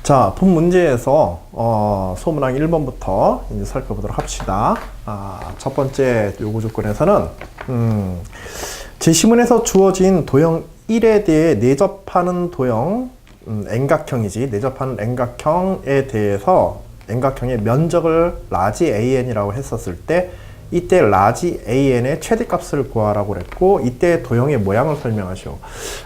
자, 본 문제에서 소문항 1번부터 이제 살펴보도록 합시다. 첫 번째 요구 조건에서는 제시문에서 주어진 도형 1에 대해 내접하는 도형 N각형이지, 내접하는 N각형에 대해서 N각형의 면적을 라지 AN이라고 했었을 때 이때 라지 AN의 최대값을 구하라고 그랬고, 이때 도형의 모양을 설명하시오.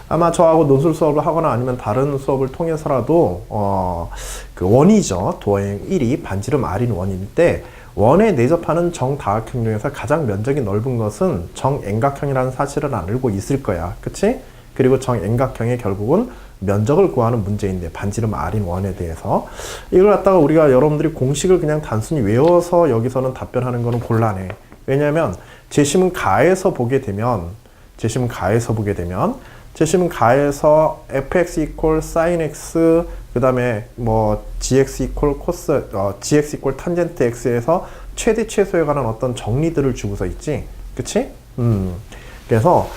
아마 저하고 논술 수업을 하거나 아니면 다른 수업을 통해서라도 그 원이죠. 도형 1이 반지름 R인 원인데, 원에 내접하는 정다각형 중에서 가장 면적이 넓은 것은 정N각형이라는 사실을 알고 있을 거야. 그치? 그리고 정N각형의 결국은 면적을 구하는 문제인데, 반지름 R인 원에 대해서 이걸 갖다가 우리가 여러분들이 공식을 그냥 단순히 외워서 여기서는 답변하는 거는 곤란해. 왜냐하면 제시문 가에서 보게 되면 제시문 가에서 fx equal sin x, 그 다음에 뭐 gx equal cos, gx equal tangent x에서 최대 최소에 관한 어떤 정리들을 주고서 있지, 그치? 그래서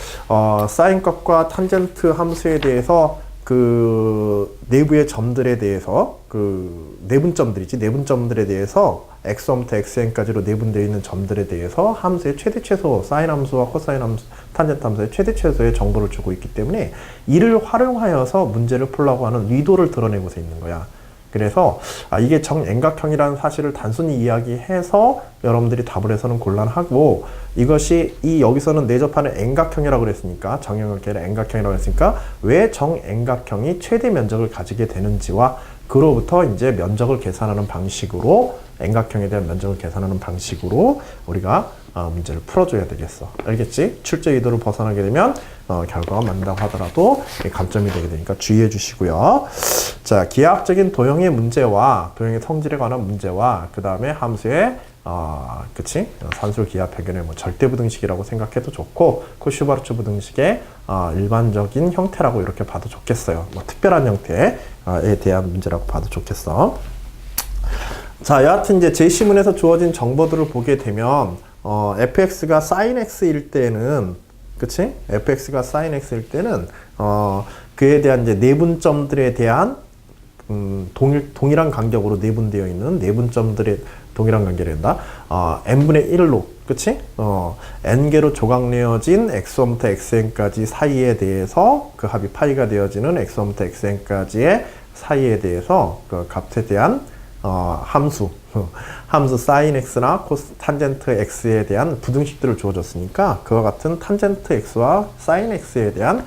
sin 값과 탄젠트 함수에 대해서 그 내부의 점들에 대해서, 그 내분점들이지, 내분점들에 대해서 x부터 xn까지로 내분되어 있는 점들에 대해서 함수의 최대 최소, 사인 함수와 코사인 함수, 탄젠트 함수의 최대 최소의 정보를 주고 있기 때문에 이를 활용하여서 문제를 풀려고 하는 의도를 드러내고서 있는 거야. 그래서 이게 정N각형이라는 사실을 단순히 이야기해서 여러분들이 답을 해서는 곤란하고, 이것이 여기서는 내접하는 N각형이라고 그랬으니까, 정형을 N각형이라고 했으니까 왜 정N각형이 최대 면적을 가지게 되는지와 그로부터 이제 면적을 계산하는 방식으로, N각형에 대한 면적을 계산하는 방식으로 우리가 문제를 풀어줘야 되겠어. 알겠지? 출제 의도를 벗어나게 되면 결과가 맞는다고 하더라도 감점이 되게 되니까 주의해 주시고요. 자, 기하학적인 도형의 문제와 도형의 성질에 관한 문제와 그 다음에 함수의 그치? 산술 기하 표현의 뭐 절대부등식이라고 생각해도 좋고, 코슈바르츠 부등식의 일반적인 형태라고 이렇게 봐도 좋겠어요. 뭐 특별한 형태에 대한 문제라고 봐도 좋겠어. 자, 여하튼 이제 제시문에서 주어진 정보들을 보게 되면 fx가 sin x일 때는, 그치? fx가 sin x일 때는 그에 대한 이제 내분점들에 대한 동일한 간격으로 내분되어 있는 내분점들의 동일한 관계를 한다. n분의 1로, 그치? n개로 조각내어진 x1부터 xn까지 사이에 대해서 그 합이 파이가 되어지는 x1부터 xn까지의 사이에 대해서 그 값에 대한 함수 sin x나 코스 탄젠트 x에 대한 부등식들을 주어졌으니까, 그와 같은 탄젠트 x와 sin x에 대한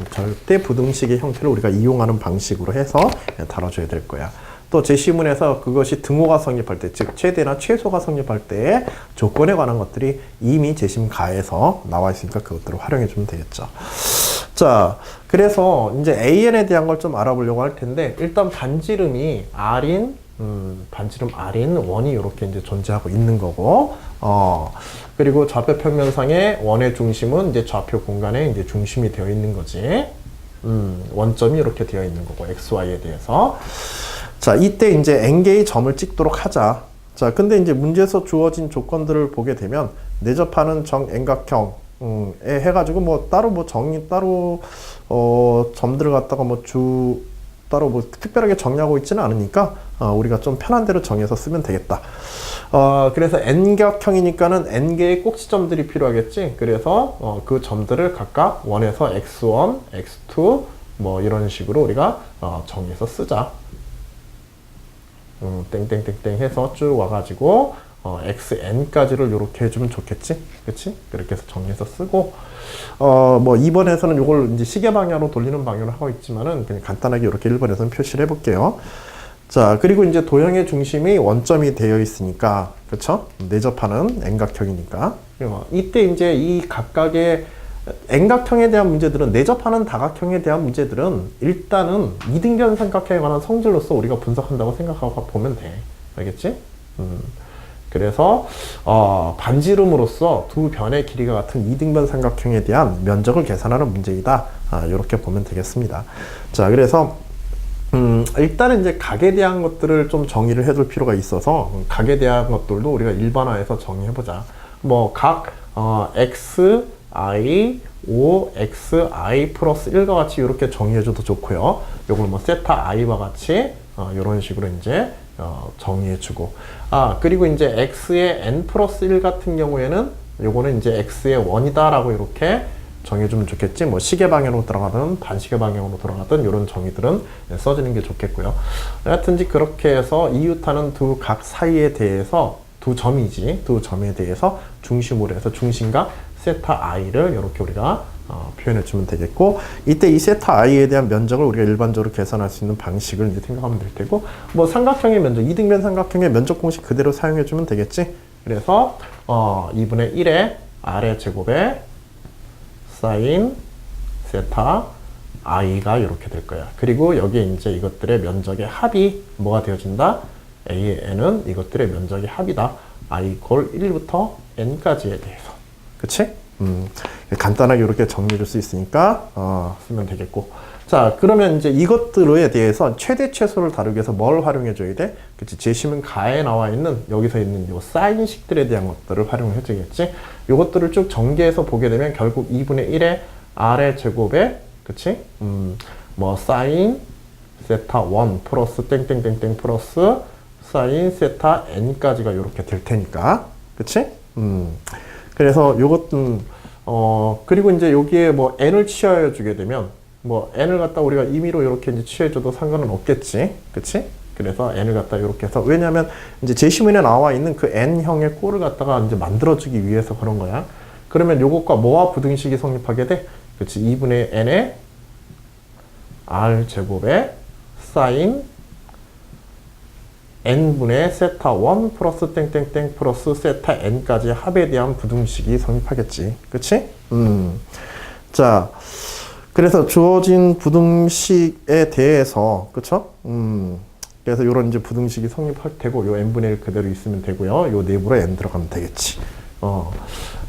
절대 부등식의 형태를 우리가 이용하는 방식으로 해서 다뤄줘야 될 거야. 또 제시문에서 그것이 등호가 성립할 때, 즉 최대나 최소가 성립할 때의 조건에 관한 것들이 이미 제시문 가에서 나와 있으니까 그것들을 활용해 주면 되겠죠. 자, 그래서 이제 AN에 대한 걸 좀 알아보려고 할 텐데, 일단 반지름이 반지름 R인 원이 이렇게 이제 존재하고 있는 거고, 그리고 좌표 평면상의 원의 중심은 이제 좌표 공간에 이제 중심이 되어 있는 거지. 원점이 이렇게 되어 있는 거고, XY에 대해서. 자, 이때 이제 N개의 점을 찍도록 하자. 자, 근데 이제 문제에서 주어진 조건들을 보게 되면, 내접하는 정N각형에 해가지고 뭐 따로 뭐 점들을 갖다가 따로 뭐 특별하게 정리하고 있지는 않으니까 우리가 좀 편한 대로 정해서 쓰면 되겠다. 그래서 N각형이니까는 N개의 꼭지점들이 필요하겠지. 그래서 그 점들을 각각 원에서 x1, x2 뭐 이런 식으로 우리가 정해서 쓰자. 땡땡땡땡 해서 쭉 와가지고 xn까지를 이렇게 해주면 좋겠지, 그치? 그렇게 해서 정리해서 쓰고, 뭐 2번에서는 이걸 이제 시계 방향으로 돌리는 방향으로 하고 있지만은 그냥 간단하게 이렇게 1번에서는 표시를 해볼게요. 자, 그리고 이제 도형의 중심이 원점이 되어 있으니까, 그쵸? 내접하는 N각형이니까. 이때 이제 이 각각의 N각형에 대한 문제들은, 내접하는 다각형에 대한 문제들은 일단은 이등변 삼각형에 관한 성질로서 우리가 분석한다고 생각하고 보면 돼. 알겠지? 그래서 반지름으로서 두 변의 길이가 같은 이등변 삼각형에 대한 면적을 계산하는 문제이다. 이렇게 보면 되겠습니다. 자, 그래서 일단은 이제 각에 대한 것들을 좀 정의를 해둘 필요가 있어서, 각에 대한 것들도 우리가 일반화해서 정의해보자. 뭐 각 x i o x i 플러스 1과 같이 이렇게 정의해줘도 좋고요. 요걸 뭐 세타 i와 같이 이런 식으로 이제 정의해주고, 그리고 이제 x의 n 플러스 1 같은 경우에는 요거는 이제 x의 1이다라고 이렇게 정해주면 좋겠지. 뭐 시계 방향으로 들어가든 반시계 방향으로 들어가든 이런 정의들은 써주는 게 좋겠고요. 하여튼지 그렇게 해서 이유타는 두 각 사이에 대해서 두 점에 대해서 중심으로 해서 중심과 세타 i를 이렇게 우리가 표현해 주면 되겠고, 이때 이 세타 i에 대한 면적을 우리가 일반적으로 계산할 수 있는 방식을 이제 생각하면 될 테고, 뭐 삼각형의 면적, 이등변 삼각형의 면적 공식 그대로 사용해 주면 되겠지. 그래서 2분의 1의 r의 제곱에 사인 세타 i가 이렇게 될 거야. 그리고 여기에 이제 이것들의 면적의 합이 뭐가 되어진다? a의 n은 이것들의 면적의 합이다. i 이퀄 1부터 n까지에 대해서. 그치? 간단하게 이렇게 정리해 줄 수 있으니까 쓰면 되겠고, 자 그러면 이제 이것들에 대해서 최대 최소를 다루기 위해서 뭘 활용해 줘야 돼? 그치? 제시문 가에 나와 있는 여기서 있는 요 사인식들에 대한 것들을 활용해 주겠지. 요것들을 쭉 전개해서 보게 되면 결국 2분의 1의 r의 제곱에, 그치? 뭐 사인 세타 1 플러스 땡땡땡땡 플러스 사인 세타 n까지가 이렇게 될 테니까, 그치? 그래서 요것도 그리고 이제 여기에 뭐 n을 취하여 주게 되면 뭐 n을 갖다 우리가 임의로 이렇게 이제 취해줘도 상관은 없겠지, 그치? 그래서 n을 갖다 이렇게 해서, 왜냐하면 이제 제시문에 나와 있는 그 n형의 꼴을 갖다가 이제 만들어주기 위해서 그런 거야. 그러면 요것과 뭐와 부등식이 성립하게 돼? 그치? 2분의 n의 r 제곱에 사인 n분의 세타 1 플러스 땡땡땡 플러스 세타 n까지의 합에 대한 부등식이 성립하겠지. 그치? 자, 그래서 주어진 부등식에 대해서, 그쵸? 그래서 요런 이제 부등식이 성립할 테고, 요 n분의 1 그대로 있으면 되고요. 요 내부로 n 들어가면 되겠지.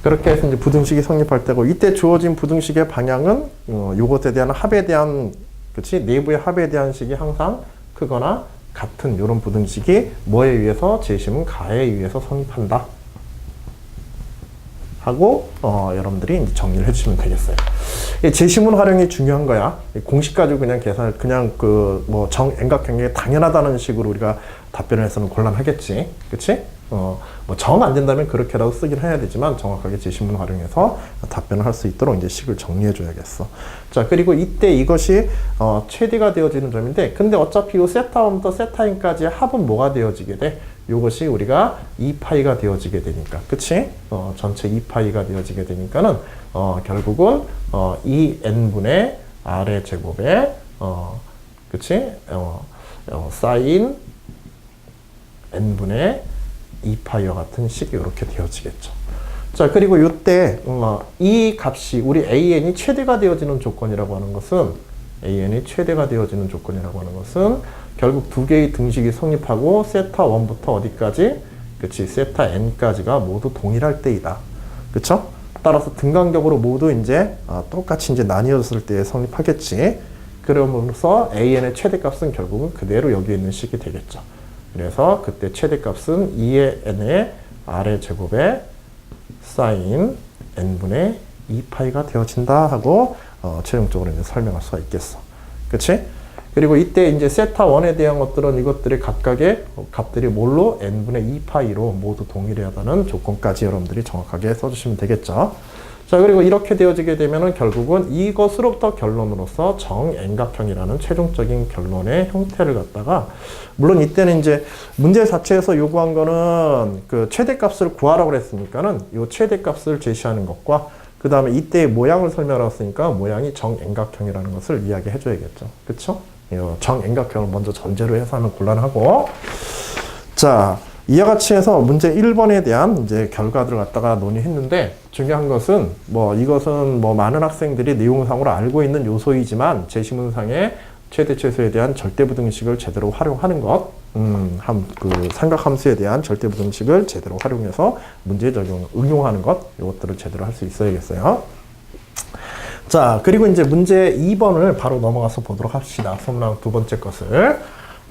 그렇게 해서 이제 부등식이 성립할 때고, 이때 주어진 부등식의 방향은, 요것에 대한 합에 대한, 그치? 내부의 합에 대한 식이 항상 크거나 같은 이런 부등식이 뭐에 의해서? 제시문 가에 의해서 성립한다 하고 여러분들이 이제 정리를 해주시면 되겠어요. 제시문 활용이 중요한 거야. 공식 가지고 그냥 계산, 그냥 그 뭐 정엠각형이 당연하다는 식으로 우리가 답변을 해서는 곤란하겠지, 그렇지? 뭐 정 안 된다면 그렇게라도 쓰긴 해야 되지만 정확하게 제시문 활용해서 답변을 할 수 있도록 이제 식을 정리해 줘야겠어. 자, 그리고 이때 이것이 최대가 되어지는 점인데, 근데 어차피 이 세타 1부터 세타 n까지의 합은 뭐가 되어지게 돼? 요것이 우리가 2파이가 되어지게 되니까, 그치? 전체 2파이가 되어지게 되니까는 결국은 2n분의 r의 제곱에 그치? 사인 n분의 2파이와 같은 식이 이렇게 되어지겠죠. 자, 그리고 이때 이 값이 우리 an이 최대가 되어지는 조건이라고 하는 것은, an이 최대가 되어지는 조건이라고 하는 것은 결국 두 개의 등식이 성립하고 세타 1부터 어디까지? 그치? 세타 n까지가 모두 동일할 때이다. 그쵸? 따라서 등간격으로 모두 이제 똑같이 이제 나뉘어졌을 때 성립하겠지. 그러면서 an의 최대값은 결국은 그대로 여기 있는 식이 되겠죠. 그래서 그때 최대값은 2의 n의 r의 제곱에 사인 n분의 2파이가 되어진다 하고 최종적으로 이제 설명할 수가 있겠어. 그치? 그리고 이때 이제 세타 1에 대한 것들은 이것들의 각각의 값들이 뭘로? n분의 2파이로 모두 동일하다는 조건까지 여러분들이 정확하게 써주시면 되겠죠. 자, 그리고 이렇게 되어지게 되면은 결국은 이것으로부터 결론으로서 정엠각형이라는 최종적인 결론의 형태를 갖다가, 물론 이때는 이제 문제 자체에서 요구한 거는 그 최대값을 구하라고 그랬으니까는 요 최대값을 제시하는 것과 그 다음에 이때의 모양을 설명했으니까 모양이 정엠각형이라는 것을 이야기해 줘야겠죠. 그쵸? 정엠각형을 먼저 전제로 해서 하면 곤란하고, 자, 이와 같이 해서 문제 1번에 대한 이제 결과들을 갖다가 논의했는데, 중요한 것은 이것은 많은 학생들이 내용상으로 알고 있는 요소이지만 제시문상의 최대 최소에 대한 절대부등식을 제대로 활용하는 것, 그 삼각함수에 대한 절대부등식을 제대로 활용해서 문제 적용, 응용하는 것, 이것들을 제대로 할 수 있어야겠어요. 자, 그리고 이제 문제 2번을 바로 넘어가서 보도록 합시다. 소문난 두 번째 것을.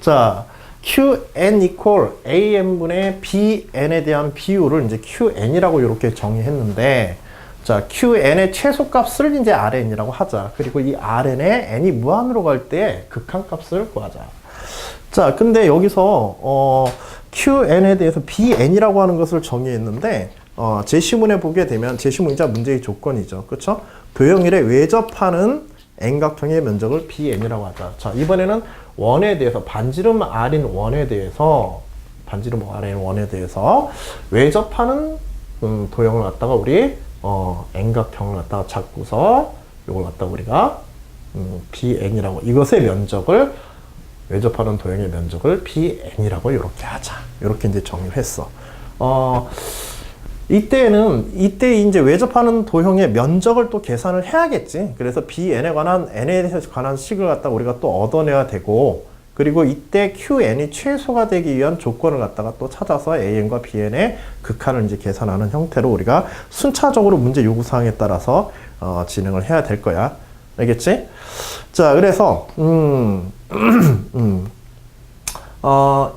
자, Qn equal AN분의 BN에 대한 비율을 이제 QN이라고 이렇게 정의했는데, 자, Qn의 최소값을 이제 Rn이라고 하자. 그리고 이 Rn에 n이 무한으로 갈 때 극한값을 구하자. 자, 근데 여기서 Qn에 대해서 Bn이라고 하는 것을 정의했는데 제시문에 보게 되면 제시문이자 문제의 조건이죠. 그렇죠? 도형일에 외접하는 N각형의 면적을 Bn이라고 하자. 자, 이번에는 원에 대해서 반지름 R인 원에 대해서 외접하는 도형을 갖다가 우리 N각형을 갖다가 잡고서 이걸 갖다가 우리가 Bn이라고, 이것의 면적을 외접하는 도형의 면적을 Bn이라고 이렇게 하자. 이렇게 이제 정의를 했어. 이때 이제 외접하는 도형의 면적을 또 계산을 해야겠지. 그래서 Bn에 관한 n에 관한 식을 갖다가 우리가 또 얻어내야 되고, 그리고 이때 Qn이 최소가 되기 위한 조건을 갖다가 또 찾아서 AN과 BN의 극한을 이제 계산하는 형태로 우리가 순차적으로 문제 요구사항에 따라서 진행을 해야 될 거야. 알겠지? 자, 그래서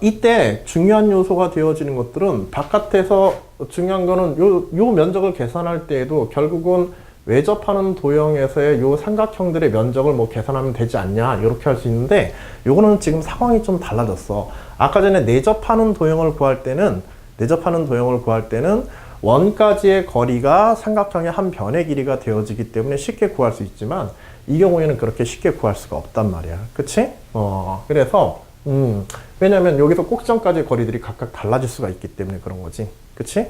이때 중요한 요소가 되어지는 것들은 바깥에서 중요한 거는 요 면적을 계산할 때에도 결국은 외접하는 도형에서의 요 삼각형들의 면적을 뭐 계산하면 되지 않냐 이렇게 할 수 있는데, 요거는 지금 상황이 좀 달라졌어. 아까 전에 내접하는 도형을 구할 때는 원까지의 거리가 삼각형의 한 변의 길이가 되어지기 때문에 쉽게 구할 수 있지만, 이 경우에는 그렇게 쉽게 구할 수가 없단 말이야. 그치? 그래서 왜냐면 여기서 꼭지점까지의 거리들이 각각 달라질 수가 있기 때문에 그런 거지. 그치?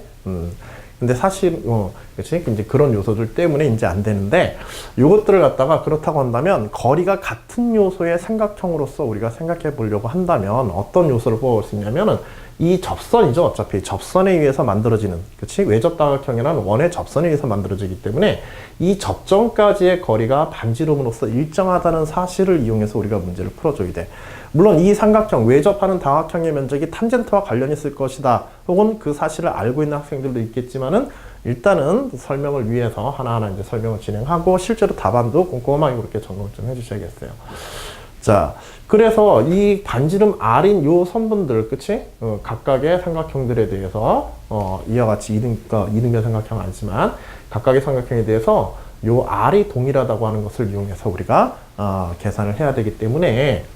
근데 사실, 그치? 이제 그런 요소들 때문에 이제 안 되는데, 요것들을 갖다가 그렇다고 한다면, 거리가 같은 요소의 삼각형으로서 우리가 생각해 보려고 한다면, 어떤 요소를 뽑을 수 있냐면은, 이 접선이죠. 어차피 접선에 의해서 만들어지는, 그치? 외접다각형이라는 원의 접선에 의해서 만들어지기 때문에, 이 접점까지의 거리가 반지름으로서 일정하다는 사실을 이용해서 우리가 문제를 풀어줘야 돼. 물론 이 삼각형, 외접하는 다각형의 면적이 탄젠트와 관련이 있을 것이다. 혹은 그 사실을 알고 있는 학생들도 있겠지만은, 일단은 설명을 위해서 하나하나 이제 설명을 진행하고, 실제로 답안도 꼼꼼하게 그렇게 점검 좀 해주셔야겠어요. 자, 그래서 이 반지름 R인 요 선분들, 그치? 각각의 삼각형들에 대해서, 이와 같이 이등변 삼각형 아니지만, 각각의 삼각형에 대해서 요 R이 동일하다고 하는 것을 이용해서 우리가, 계산을 해야 되기 때문에,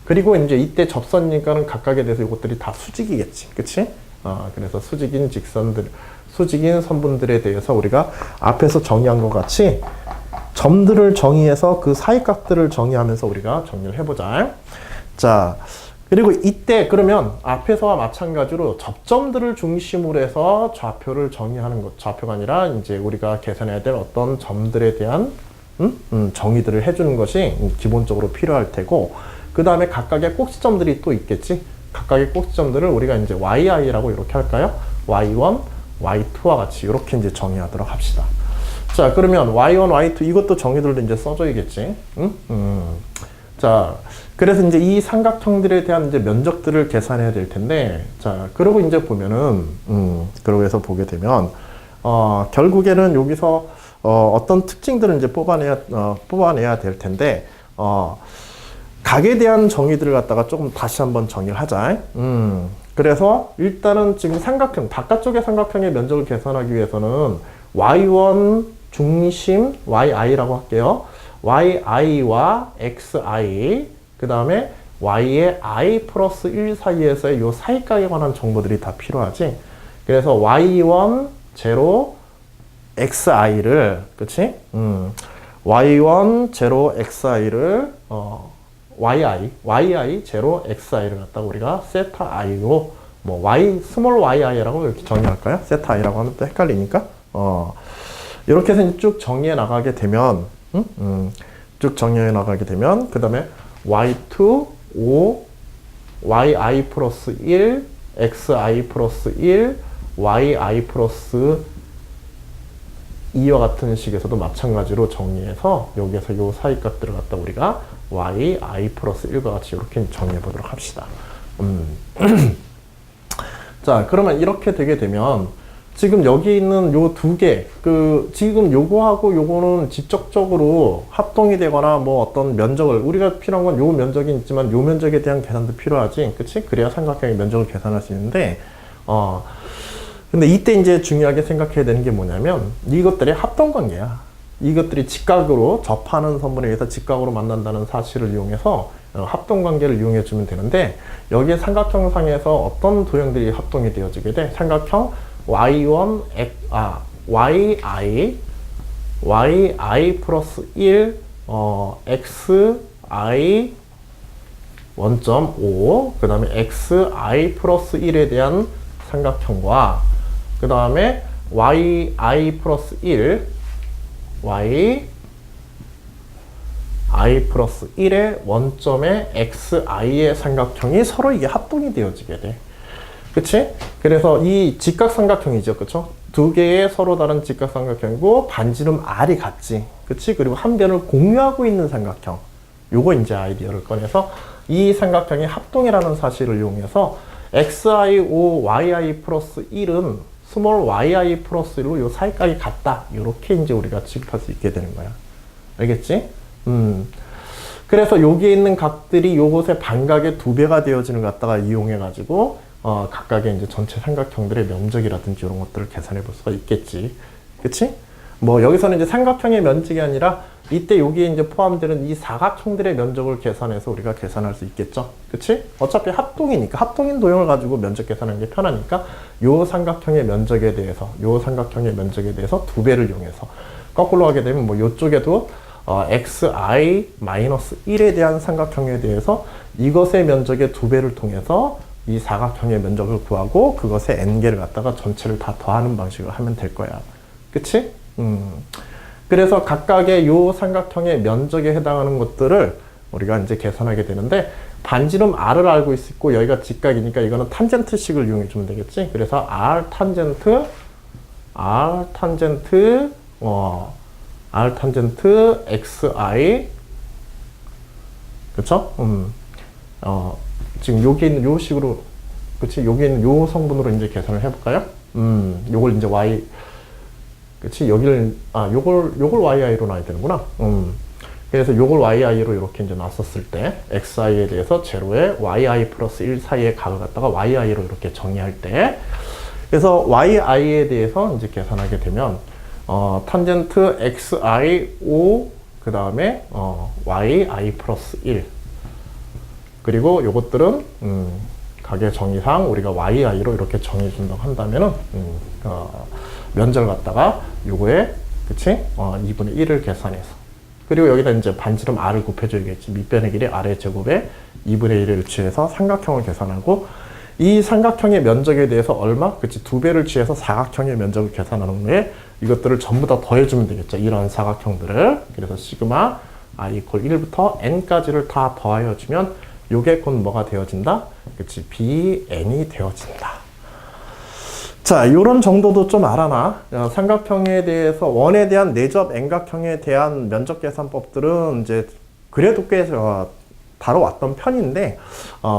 그리고 이제 이때 접선이니까는 각각에 대해서 이것들이 다 수직이겠지. 그치? 그래서 수직인 선분들에 대해서 우리가 앞에서 정의한 것 같이 점들을 정의해서 그 사이각들을 정의하면서 우리가 정리를 해보자. 자, 그리고 이때 그러면 앞에서와 마찬가지로 접점들을 중심으로 해서 좌표를 정의하는 것, 좌표가 아니라 이제 우리가 계산해야 될 어떤 점들에 대한 정의들을 해주는 것이 기본적으로 필요할 테고, 그 다음에 각각의 꼭지점들이 또 있겠지. 각각의 꼭지점들을 우리가 이제 yi라고 이렇게 할까요? y1, y2와 같이 이렇게 이제 정의하도록 합시다. 자, 그러면 y1, y2 이것도 정의들도 이제 써줘야겠지. 자, 그래서 이제 이 삼각형들에 대한 이제 면적들을 계산해야 될 텐데, 자, 그러고 이제 보면은, 그러고 해서 보게 되면, 결국에는 여기서 어떤 특징들을 이제 뽑아내야 될 텐데, 각에 대한 정의들을 갖다가 조금 다시 한번 정의를 하자. 그래서 일단은 지금 삼각형, 바깥쪽의 삼각형의 면적을 계산하기 위해서는 y1 중심 yi라고 할게요. yi와 xi, 그 다음에 y의 i 플러스 1 사이에서의 요 사이각에 관한 정보들이 다 필요하지. 그래서 y1 제로 xi를, 그치? y1 제로 xi를 yi 제로 xi를 갖다가 우리가 세타 i로 뭐 스몰 yi라고 이렇게 정의할까요? 세타 i라고 하면 또 헷갈리니까 이렇게 해서 쭉 정리해 나가게 되면 쭉 정리해 나가게 되면 그 다음에 y2 5 yi 플러스 1 xi 플러스 1 yi 플러스 2와 같은 식에서도 마찬가지로 정리해서 여기에서 요 사이값들을 갖다 우리가 y, i 플러스 1과 같이 이렇게 정리해 보도록 합시다. 자, 그러면 이렇게 되게 되면 지금 여기 있는 요 두 개, 지금 요거하고 요거는 직접적으로 합동이 되거나 뭐 어떤 면적을, 우리가 필요한 건 요 면적이 있지만 요 면적에 대한 계산도 필요하지. 그치? 그래야 삼각형의 면적을 계산할 수 있는데, 근데 이때 이제 중요하게 생각해야 되는 게 뭐냐면 이것들이 합동관계야. 이것들이 직각으로 접하는 선분에 의해서 직각으로 만난다는 사실을 이용해서 합동관계를 이용해 주면 되는데 여기에 삼각형상에서 어떤 도형들이 합동이 되어지게 돼? 삼각형 y1, yi 플러스 1, xi 1.5, 그 다음에 xi 플러스 1에 대한 삼각형과 그 다음에 yi 플러스 1, yi i 플러스 1의 원점의 xi의 삼각형이 서로 이게 합동이 되어지게 돼. 그치? 그래서 이 직각삼각형이죠. 그쵸? 두 개의 서로 다른 직각삼각형이고 반지름 r이 같지. 그치? 그리고 한 변을 공유하고 있는 삼각형. 요거 이제 아이디어를 꺼내서 이 삼각형의 합동이라는 사실을 이용해서 xi5 yi 플러스 1은 스몰 yi 플러스 1로 요 사이각이 같다. 요렇게 이제 우리가 취급할 수 있게 되는 거야. 알겠지? 그래서 여기에 있는 각들이 요것의 반각의 2배가 되어지는 것 갖다가 이용해가지고, 각각의 이제 전체 삼각형들의 면적이라든지 이런 것들을 계산해 볼 수가 있겠지. 그치? 뭐, 여기서는 이제 삼각형의 면적이 아니라, 이때 여기에 이제 포함되는 이 사각형들의 면적을 계산해서 우리가 계산할 수 있겠죠. 그치? 어차피 합동이니까, 합동인 도형을 가지고 면적 계산하는 게 편하니까, 요 삼각형의 면적에 대해서 2배를 이용해서, 거꾸로 하게 되면 뭐, 요쪽에도 xi-1에 대한 삼각형에 대해서 이것의 면적의 2배를 통해서 이 사각형의 면적을 구하고 그것의 n개를 갖다가 전체를 다 더하는 방식으로 하면 될 거야. 그치? 그래서 각각의 요 삼각형의 면적에 해당하는 것들을 우리가 이제 계산하게 되는데 반지름 r을 알고 있고 여기가 직각이니까 이거는 탄젠트식을 이용해 주면 되겠지? 그래서 r 탄젠트 xi 그쵸? 지금 여기 있는 요 식으로 그치? 여기 있는 요 성분으로 이제 계산을 해볼까요? 요걸 이제 y 그치? 여기를 요걸 yi로 놔야 되는구나. 그래서 요걸 yi로 이렇게 이제 놨었을 때 xi에 대해서 제로에 yi 플러스 1 사이의 각을 갖다가 yi로 이렇게 정의할 때 그래서 yi에 대해서 이제 계산하게 되면 탄젠트 xi5 그 다음에 yi 플러스 1 그리고 요것들은 각의 정의상 우리가 yi로 이렇게 정해 준다고 한다면은 면적을 갖다가 요거에 그치? 2분의 1을 계산해서 그리고 여기다 이제 반지름 r을 곱해줘야겠지. 밑변의 길이 r의 제곱에 2분의 1을 취해서 삼각형을 계산하고 이 삼각형의 면적에 대해서 얼마? 그치? 2배를 취해서 사각형의 면적을 계산하는 후에 이것들을 전부 다 더해주면 되겠죠. 이런 사각형들을. 그래서 시그마 i 이퀄 1부터 n까지를 다 더하여주면 요게 곧 뭐가 되어진다? 그치? bn이 되어진다. 자, 요런 정도도 좀 알아놔. 삼각형에 대해서 원에 대한 내접 N각형에 대한 면적 계산법들은 이제 그래도 꽤 다뤄왔던 편인데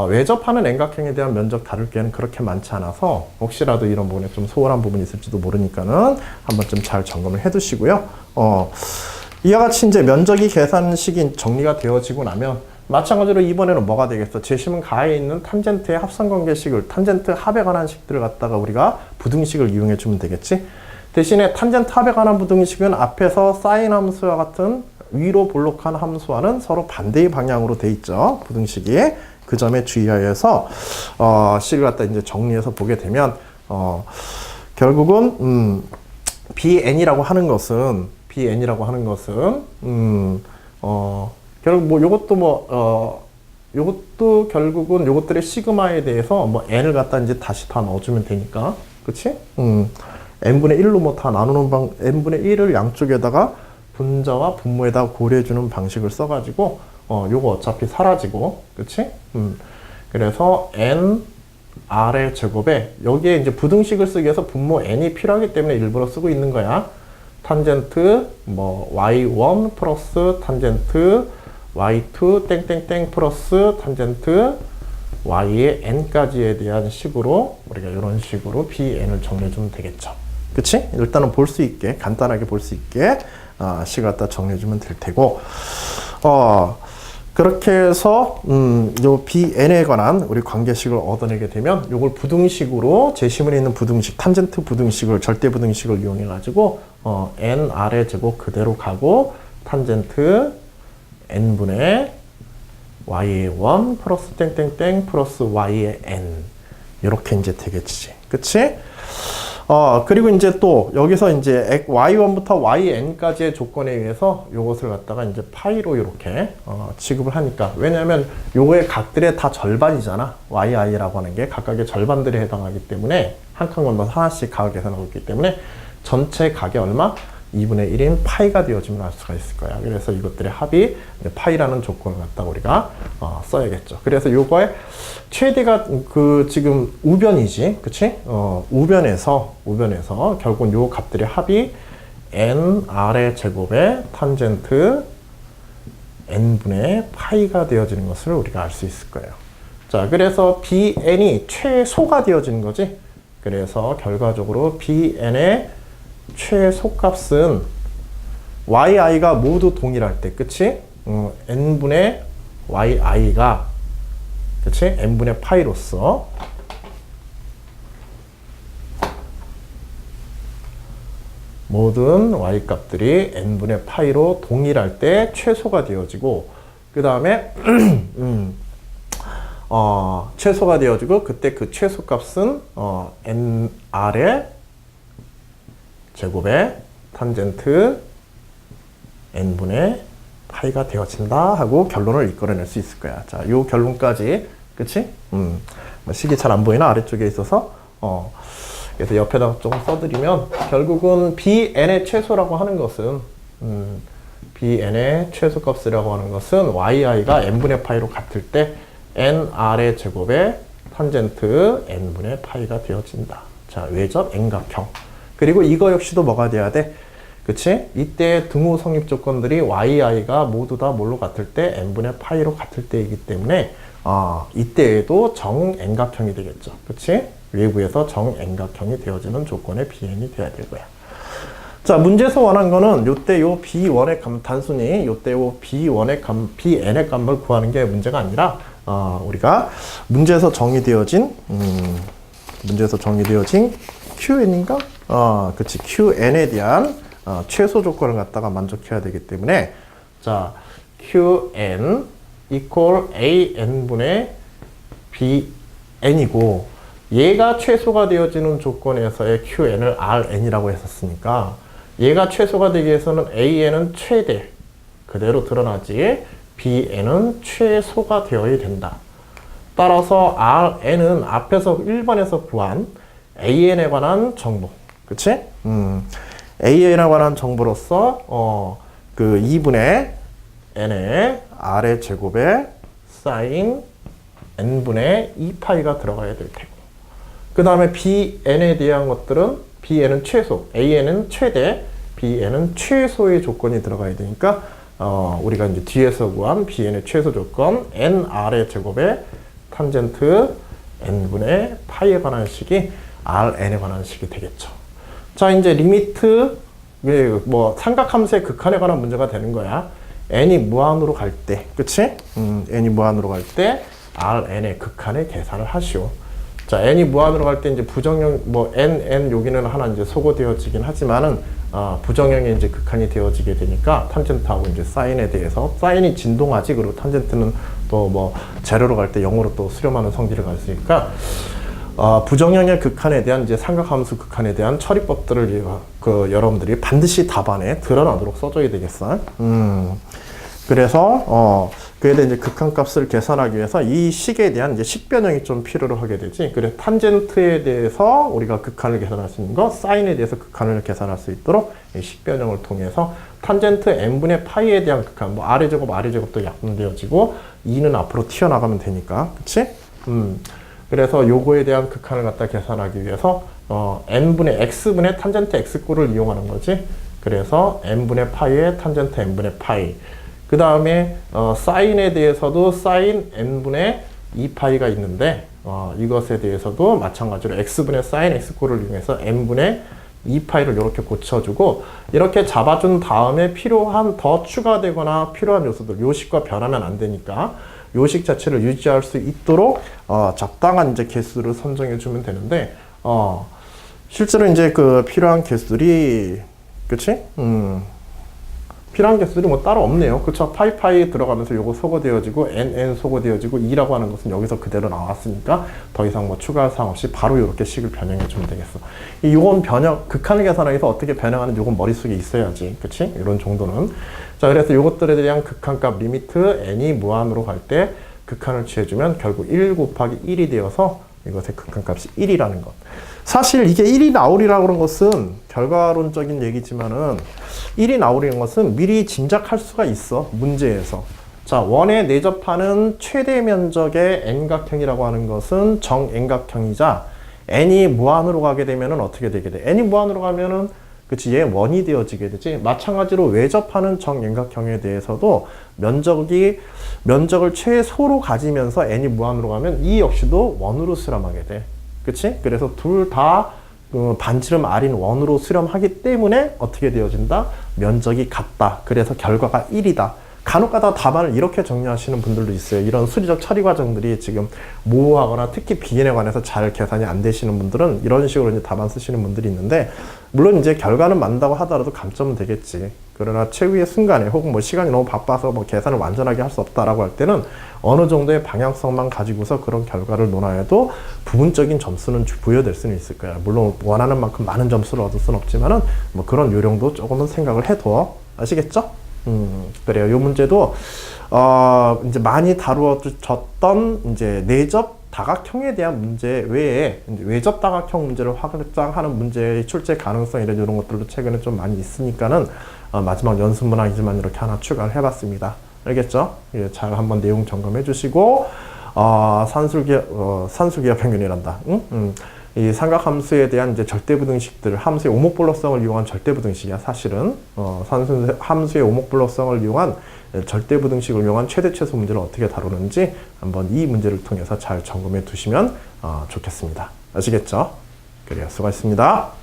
외접하는 N각형에 대한 면적 다룰 게는 그렇게 많지 않아서 혹시라도 이런 부분에 좀 소홀한 부분이 있을지도 모르니까는 한번 좀 잘 점검을 해 두시고요. 이와 같이 이제 면적이 계산식이 정리가 되어지고 나면 마찬가지로 이번에는 뭐가 되겠어? 재심은 가에 있는 탄젠트의 합성관계식을 탄젠트 합에 관한 식들을 갖다가 우리가 부등식을 이용해 주면 되겠지? 대신에 탄젠트 합에 관한 부등식은 앞에서 사인 함수와 같은 위로 볼록한 함수와는 서로 반대의 방향으로 돼 있죠. 부등식이. 그 점에 주의하여서 식을 갖다 이제 정리해서 보게 되면 결국은 bn이라고 하는 것은 결국 뭐 요것도 결국은 요것들의 시그마에 대해서 뭐 n을 갖다 이제 다시 다 넣어주면 되니까, 그치? n분의 1로 뭐 다 나누는 n분의 1을 양쪽에다가 분자와 분모에다가 고려해주는 방식을 써가지고 요거 어차피 사라지고, 그치? 그래서 n r의 제곱에 여기에 이제 부등식을 쓰기 위해서 분모 n이 필요하기 때문에 일부러 쓰고 있는 거야. 탄젠트 뭐 y1 플러스 탄젠트 y2 땡땡땡 플러스 탄젠트 y의 n까지에 대한 식으로 우리가 이런 식으로 bn을 정리해주면 되겠죠. 그치? 일단은 볼 수 있게 간단하게 볼 수 있게 식을 갖다 정리해주면 될 테고 그렇게 해서 요 bn에 관한 우리 관계식을 얻어내게 되면 요걸 부등식으로 제시문에 있는 부등식, 탄젠트 부등식을 절대 부등식을 이용해 가지고 nr의 제곱 그대로 가고 탄젠트 n분의 y의 1 플러스 땡땡땡 플러스 y의 n 이렇게 이제 되겠지. 그치? 그리고 이제 또 여기서 이제 y1부터 yn까지의 조건에 의해서 요것을 갖다가 이제 파이로 이렇게 취급을 하니까, 왜냐하면 요거의 각들의 다 절반이잖아. yi라고 하는 게 각각의 절반들에 해당하기 때문에 한 칸 건너서 하나씩 각을 계산하고 있기 때문에 전체 각이 얼마? 2분의 1인 파이가 되어지면 알 수가 있을 거야. 그래서 이것들의 합이 파이라는 조건을 갖다가 우리가 써야겠죠. 그래서 요거의 최대가 지금 우변이지, 그치? 우변에서 결국은 요 값들의 합이 nr의 제곱에 탄젠트 n분의 파이가 되어지는 것을 우리가 알 수 있을 거예요. 자, 그래서 bn이 최소가 되어지는 거지. 그래서 결과적으로 bn의 최소값은 yi가 모두 동일할 때, 그치? n분의 yi가, 그치? n분의 파이로서 모든 y 값들이 n분의 파이로 동일할 때 최소가 되어지고, 그 다음에 최소가 되어지고, 그때 그 최소값은 nr의 제곱에 탄젠트 n분의 파이가 되어진다 하고 결론을 이끌어낼 수 있을 거야. 자, 요 결론까지, 그치? 식이 잘 안 보이나? 아래쪽에 있어서. 그래서 옆에다가 조금 써드리면, 결국은 bn의 최소라고 하는 것은, bn의 최소값이라고 하는 것은 yi가 n분의 파이로 같을 때 nr의 제곱에 탄젠트 n분의 파이가 되어진다. 자, 외접 N각형. 그리고 이거 역시도 뭐가 돼야 돼? 그치? 이때 등호 성립 조건들이 yi가 모두 다 뭘로 같을 때? n분의 파이로 같을 때이기 때문에 이때에도 정 N각형이 되겠죠. 그치? 외부에서 정 N각형이 되어지는 조건의 bn이 돼야 될 거야. 자, 문제에서 원한 거는 요때 요 b1의 값, 단순히 요때 요 b1의 값, bn의 값을 구하는 게 문제가 아니라 우리가 문제에서 정의되어진 qn인가? 그치. qn에 대한 최소 조건을 갖다가 만족해야 되기 때문에, 자, qn equal an분의 bn이고, 얘가 최소가 되어지는 조건에서의 qn을 rn이라고 했었으니까, 얘가 최소가 되기 위해서는 an은 최대, 그대로 드러나지, bn은 최소가 되어야 된다. 따라서 rn은 앞에서 1번에서 구한 an에 관한 정보, 그치? an에 관한 정보로서 그 2분의 n의 r의 제곱에 sin n분의 2파이가 들어가야 될 테고, 그 다음에 bn에 대한 것들은 bn은 최소, an은 최대, bn은 최소의 조건이 들어가야 되니까 우리가 이제 뒤에서 구한 bn의 최소 조건 nr의 제곱에 탄젠트 n분의 파이에 관한 식이 rn에 관한 식이 되겠죠. 자, 이제 리미트, 뭐 삼각함수의 극한에 관한 문제가 되는 거야. n이 무한으로 갈 때, 그치? n이 무한으로 갈 때 rn의 극한의 계산을 하시오. 자, n이 무한으로 갈 때 이제 부정형, 뭐 n 여기는 하나 이제 소거되어지긴 하지만은 부정형의 이제 극한이 되어지게 되니까 탄젠트하고 이제 사인에 대해서, 사인이 진동하지, 그리고 탄젠트는 또 뭐 제로로 갈 때 0으로 또 수렴하는 성질을 가지니까 부정형의 극한에 대한 이제 삼각함수 극한에 대한 처리법들을 여러분들이 반드시 답안에 드러나도록 써줘야 되겠어. 그래서 그에 대한 이제 극한값을 계산하기 위해서 이 식에 대한 이제 식변형이 좀 필요로 하게 되지. 그래, 탄젠트에 대해서 우리가 극한을 계산할 수 있는 거, 사인에 대해서 극한을 계산할 수 있도록 이 식변형을 통해서 탄젠트 n분의 파이에 대한 극한, 뭐 아래제곱도 약분되어지고 2는 앞으로 튀어나가면 되니까, 그치? 그래서 요거에 대한 극한을 갖다 계산하기 위해서 n분의 x분의 탄젠트 x꼴을 이용하는 거지. 그래서 n분의 파이에 탄젠트 n분의 파이. 그 다음에 사인에 대해서도 사인 n분의 2파이가 있는데 이것에 대해서도 마찬가지로 x분의 사인 x꼴을 이용해서 n분의 이 파일을 이렇게 고쳐주고 이렇게 잡아준 다음에 필요한 더 추가되거나 필요한 요소들, 요식과 변하면 안 되니까 요식 자체를 유지할 수 있도록 적당한 이제 개수를 선정해 주면 되는데 실제로 이제 그 필요한 개수들이 그치? 필요한 개수들이 뭐 따로 없네요. 그쵸? 파이 들어가면서 요거 소거되어지고 NN 소거되어지고 2라고 하는 것은 여기서 그대로 나왔으니까 더 이상 뭐 추가할 사항 없이 바로 이렇게 식을 변형해 주면 되겠어. 요건 극한을 계산하기 위해서 어떻게 변형하는 요건 머릿속에 있어야지. 그치? 이런 정도는. 자, 그래서 요것들에 대한 극한값 리미트 n이 무한으로 갈 때 극한을 취해주면 결국 1 곱하기 1이 되어서 이것의 극한값이 1이라는 것. 사실 이게 1이 나오리라고 그런 것은 결과론적인 얘기지만은 1이 나오리는 것은 미리 짐작할 수가 있어. 문제에서. 자, 원에 내접하는 최대 면적의 n각형이라고 하는 것은 정 n각형이자 n이 무한으로 가게 되면은 어떻게 되게 돼? n이 무한으로 가면은 그치, 얘 원이 되어지게 되지. 마찬가지로 외접하는 정 n각형에 대해서도 면적을 최소로 가지면서 n이 무한으로 가면 이 역시도 원으로 수렴하게 돼. 그치? 그래서 둘 다 반지름 r인 원으로 수렴하기 때문에 어떻게 되어진다? 면적이 같다. 그래서 결과가 1이다. 간혹가다 답안을 이렇게 정리하시는 분들도 있어요. 이런 수리적 처리 과정들이 지금 모호하거나 특히 비인에 관해서 잘 계산이 안 되시는 분들은 이런 식으로 이제 답안 쓰시는 분들이 있는데, 물론 이제 결과는 맞는다고 하더라도 감점은 되겠지. 그러나 최후의 순간에 혹은 뭐 시간이 너무 바빠서 뭐 계산을 완전하게 할 수 없다라고 할 때는 어느 정도의 방향성만 가지고서 그런 결과를 논하여도 부분적인 점수는 부여될 수는 있을 거야. 물론 원하는 만큼 많은 점수를 얻을 수는 없지만은 뭐 그런 요령도 조금은 생각을 해둬. 아시겠죠? 그래요. 이 문제도 이제 많이 다루어졌던 이제 내접 다각형에 대한 문제 외에 이제 외접 다각형 문제를 확장하는 문제의 출제 가능성 이런 것들도 최근에 좀 많이 있으니까는 마지막 연습문항이지만 이렇게 하나 추가를 해봤습니다. 알겠죠? 예, 잘 한번 내용 점검해 주시고 산술기하 평균이란다. 이 삼각함수에 대한 이제 절대부등식들, 함수의 오목불로성을 이용한 절대부등식이야, 사실은. 함수의 오목불로성을 이용한 절대부등식을 이용한 최대 최소 문제를 어떻게 다루는지 한번 이 문제를 통해서 잘 점검해 두시면 좋겠습니다. 아시겠죠? 그래요. 수고하셨습니다.